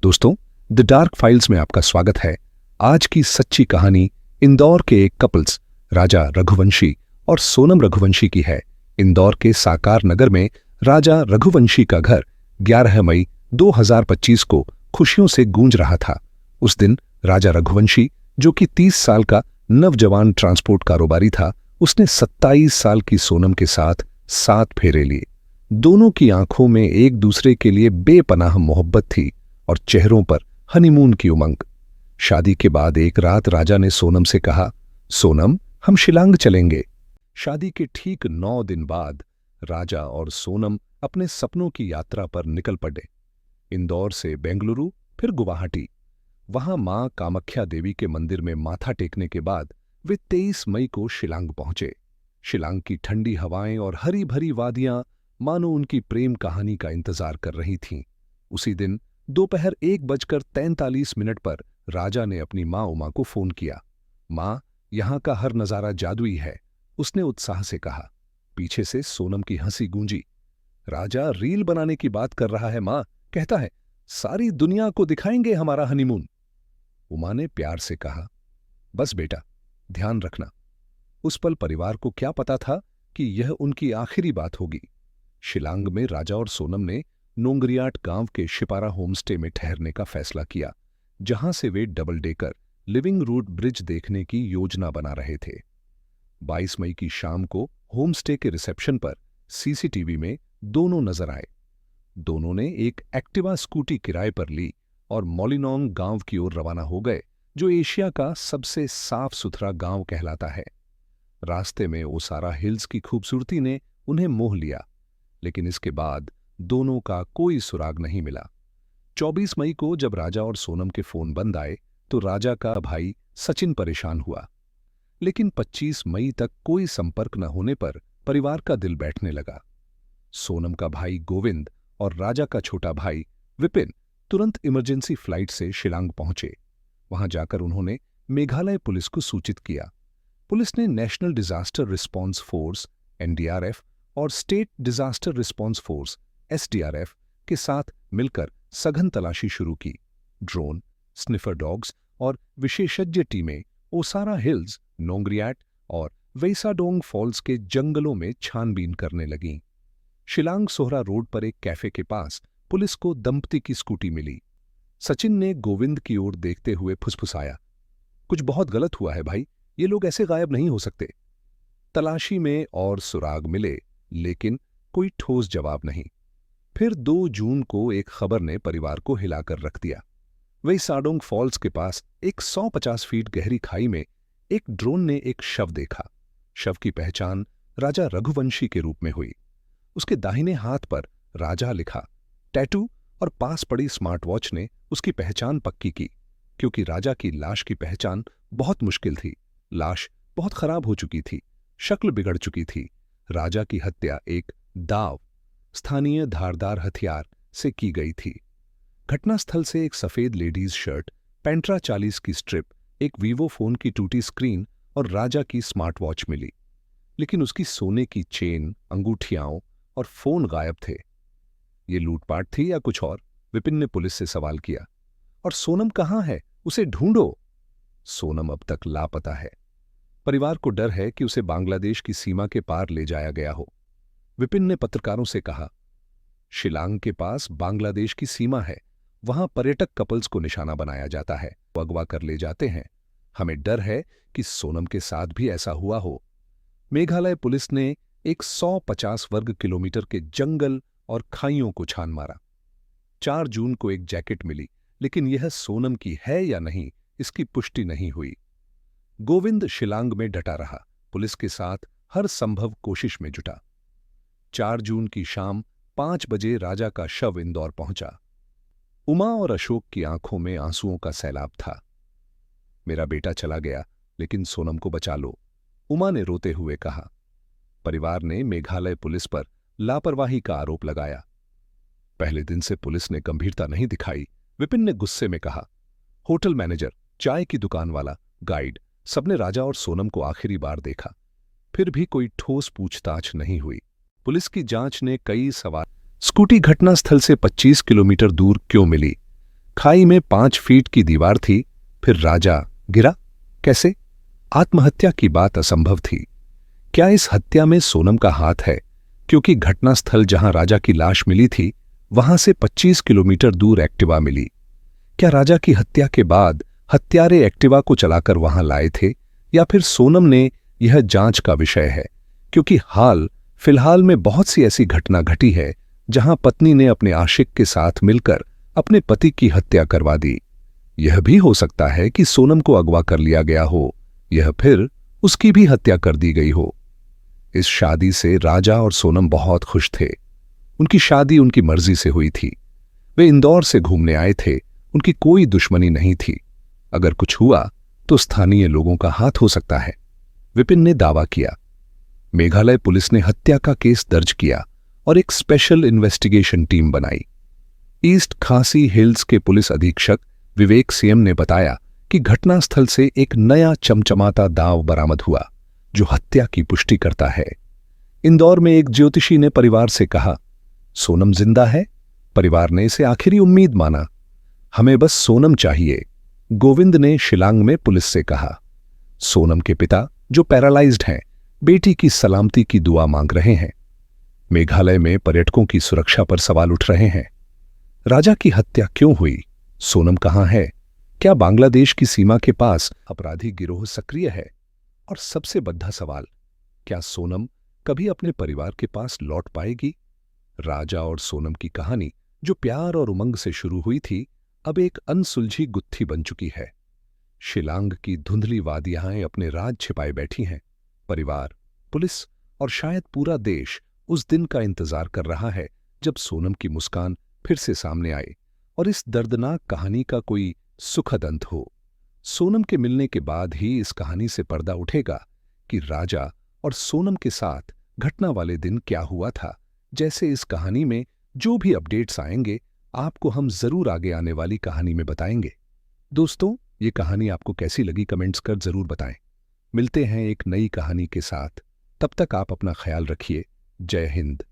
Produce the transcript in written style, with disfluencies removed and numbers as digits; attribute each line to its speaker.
Speaker 1: दोस्तों, the dark files में आपका स्वागत है। आज की सच्ची कहानी इंदौर के एक कपल्स राजा रघुवंशी और सोनम रघुवंशी की है। इंदौर के साकार नगर में राजा रघुवंशी का घर 11 मई 2025 को खुशियों से गूंज रहा था। उस दिन राजा रघुवंशी, जो कि 30 साल का नवजवान ट्रांसपोर्ट कारोबारी था, उसने 27 साल की सोनम के साथ 7 फेरे लिए। दोनों की आंखों में एक दूसरे के लिए बेपनाह मोहब्बत थी और चेहरों पर हनीमून की उमंग। शादी के बाद एक रात राजा ने सोनम से कहा, सोनम, हम शिलांग चलेंगे। शादी के ठीक 9 दिन बाद राजा और सोनम अपने सपनों की यात्रा पर निकल पड़े। इंदौर से बेंगलुरु, फिर गुवाहाटी। वहां मां कामाख्या देवी के मंदिर में माथा टेकने के बाद वे 23 मई को शिलांग पहुंचे। शिलांग की ठंडी हवाएं और हरी भरी वादियां मानो उनकी प्रेम कहानी का इंतजार कर रही थीं। उसी दिन दोपहर 1:43 पर राजा ने अपनी मां उमा को फोन किया। मां, यहां का हर नजारा जादुई है, उसने उत्साह से कहा। पीछे से सोनम की हंसी गूंजी। राजा रील बनाने की बात कर रहा है मां, कहता है सारी दुनिया को दिखाएंगे हमारा हनीमून। उमा ने प्यार से कहा, बस बेटा, ध्यान रखना। उस पल परिवार को क्या पता था कि यह उनकी आखिरी बात होगी। शिलांग में राजा और सोनम ने नोंगरियाट गांव के शिपारा होमस्टे में ठहरने का फैसला किया, जहां से वे double decker living root bridge देखने की योजना बना रहे थे। 22 मई की शाम को होमस्टे के रिसेप्शन पर सीसीटीवी में दोनों नजर आए। दोनों ने एक एक्टिवा स्कूटी किराए पर ली और मॉलिनोंग गांव की ओर रवाना हो गए, जो एशिया का सबसे साफ सुथरा गांव कहलाता है। रास्ते में ओसारा हिल्स की खूबसूरती ने उन्हें मोह लिया, लेकिन इसके बाद दोनों का कोई सुराग नहीं मिला। 24 मई को जब राजा और सोनम के फोन बंद आए तो राजा का भाई सचिन परेशान हुआ। लेकिन 25 मई तक कोई संपर्क न होने पर परिवार का दिल बैठने लगा। सोनम का भाई गोविंद और राजा का छोटा भाई विपिन तुरंत इमरजेंसी फ्लाइट से शिलांग पहुंचे। वहां जाकर उन्होंने मेघालय पुलिस को सूचित किया। पुलिस ने नेशनल डिजास्टर रिस्पांस फोर्स (एनडीआरएफ) और स्टेट डिजास्टर रिस्पांस फोर्स (एसडीआरएफ) के साथ मिलकर सघन तलाशी शुरू की। ड्रोन, स्निफर डॉग्स और विशेषज्ञ टीमें ओसारा हिल्स, नोंगरियाट और वेसाडोंग फॉल्स के जंगलों में छानबीन करने लगीं। शिलांग सोहरा रोड पर एक कैफे के पास पुलिस को दंपति की स्कूटी मिली। सचिन ने गोविंद की ओर देखते हुए फुसफुसाया, कुछ बहुत गलत हुआ है भाई, ये लोग ऐसे गायब नहीं हो सकते। तलाशी में और सुराग मिले, लेकिन कोई ठोस जवाब नहीं। फिर 2 जून को एक खबर ने परिवार को हिलाकर रख दिया। वेसाडोंग फॉल्स के पास एक 150 फीट गहरी खाई में एक ड्रोन ने एक शव देखा। शव की पहचान राजा रघुवंशी के रूप में हुई। उसके दाहिने हाथ पर राजा लिखा टैटू और पास पड़ी स्मार्ट वॉच ने उसकी पहचान पक्की की, क्योंकि राजा की लाश की पहचान बहुत मुश्किल थी। लाश बहुत खराब हो चुकी थी, शक्ल बिगड़ चुकी थी। राजा की हत्या एक दाव, स्थानीय धारदार हथियार से की गई थी। घटनास्थल से एक सफेद लेडीज शर्ट, पेंट्रा 40 की स्ट्रिप, एक वीवो फोन की टूटी स्क्रीन और राजा की स्मार्ट वॉच मिली। लेकिन उसकी सोने की चेन, अंगूठियां और फोन गायब थे। ये लूटपाट थी या कुछ और? विपिन ने पुलिस से सवाल किया। और सोनम कहाँ है? उसे ढूंढो। सोनम अब तक लापता है। परिवार को डर है कि उसे बांग्लादेश की सीमा के पार ले जाया गया हो। विपिन ने पत्रकारों से कहा, शिलांग के पास बांग्लादेश की सीमा है, वहां पर्यटक कपल्स को निशाना बनाया जाता है, वो अगवा कर ले जाते हैं। हमें डर है कि सोनम के साथ भी ऐसा हुआ हो। मेघालय पुलिस ने एक 150 वर्ग किलोमीटर के जंगल और खाइयों को छान मारा। 4 जून को एक जैकेट मिली, लेकिन यह सोनम की है या नहीं, इसकी पुष्टि नहीं हुई। गोविंद शिलांग में डटा रहा, पुलिस के साथ हर संभव कोशिश में जुटा। 4 जून की शाम 5 बजे राजा का शव इंदौर पहुंचा। उमा और अशोक की आंखों में आंसुओं का सैलाब था। मेरा बेटा चला गया, लेकिन सोनम को बचा लो, उमा ने रोते हुए कहा। परिवार ने मेघालय पुलिस पर लापरवाही का आरोप लगाया। पहले दिन से पुलिस ने गंभीरता नहीं दिखाई, विपिन ने गुस्से में कहा। होटल मैनेजर, चाय की दुकान वाला, गाइड, सबने राजा और सोनम को आखिरी बार देखा। फिर भी कोई ठोस पूछताछ नहीं हुई। पुलिस की जांच ने कई सवाल। स्कूटी घटनास्थल से 25 किलोमीटर दूर क्यों मिली? खाई में 5 फीट की दीवार थी, फिर राजा गिरा। कैसे? आत्महत्या की बात असंभव थी। क्या इस हत्या में सोनम का हाथ है? क्योंकि घटनास्थल जहां राजा की लाश मिली थी, वहां से 25 किलोमीटर दूर एक्टिवा मिली। क्या राजा की हत्या के बाद हत्यारे एक्टिवा को चलाकर वहां लाए थे, या फिर सोनम ने? यह जांच का विषय है, क्योंकि फिलहाल में बहुत सी ऐसी घटना घटी है जहां पत्नी ने अपने आशिक के साथ मिलकर अपने पति की हत्या करवा दी। यह भी हो सकता है कि सोनम को अगवा कर लिया गया हो, यह फिर उसकी भी हत्या कर दी गई हो। इस शादी से राजा और सोनम बहुत खुश थे। उनकी शादी उनकी मर्जी से हुई थी। वे इंदौर से घूमने आए थे, उनकी कोई दुश्मनी नहीं थी। अगर कुछ हुआ तो स्थानीय लोगों का हाथ हो सकता है, विपिन ने दावा किया। मेघालय पुलिस ने हत्या का केस दर्ज किया और एक स्पेशल इन्वेस्टिगेशन टीम बनाई। ईस्ट खासी हिल्स के पुलिस अधीक्षक विवेक सीएम ने बताया कि घटनास्थल से एक नया चमचमाता दांव बरामद हुआ जो हत्या की पुष्टि करता है। इंदौर में एक ज्योतिषी ने परिवार से कहा, सोनम जिंदा है। परिवार ने इसे आखिरी उम्मीद माना। हमें बस सोनम चाहिए, गोविंद ने शिलांग में पुलिस से कहा। सोनम के पिता, जो पैरालाइज्ड हैं, बेटी की सलामती की दुआ मांग रहे हैं। मेघालय में पर्यटकों की सुरक्षा पर सवाल उठ रहे हैं। राजा की हत्या क्यों हुई? सोनम कहां है? क्या बांग्लादेश की सीमा के पास अपराधी गिरोह सक्रिय है? और सबसे बड़ा सवाल, क्या सोनम कभी अपने परिवार के पास लौट पाएगी? राजा और सोनम की कहानी, जो प्यार और उमंग से शुरू हुई थी, अब एक अनसुलझी गुत्थी बन चुकी है। शिलांग की धुंधली वादियां अपने राज छिपाए बैठी हैं। परिवार, पुलिस और शायद पूरा देश उस दिन का इंतजार कर रहा है जब सोनम की मुस्कान फिर से सामने आए और इस दर्दनाक कहानी का कोई सुखद अंत हो। सोनम के मिलने के बाद ही इस कहानी से पर्दा उठेगा कि राजा और सोनम के साथ घटना वाले दिन क्या हुआ था। जैसे इस कहानी में जो भी अपडेट्स आएंगे, आपको हम जरूर आगे आने वाली कहानी में बताएंगे। दोस्तों, ये कहानी आपको कैसी लगी कमेंट्स कर जरूर बताएं। मिलते हैं एक नई कहानी के साथ। तब तक आप अपना ख्याल रखिए। जय हिंद।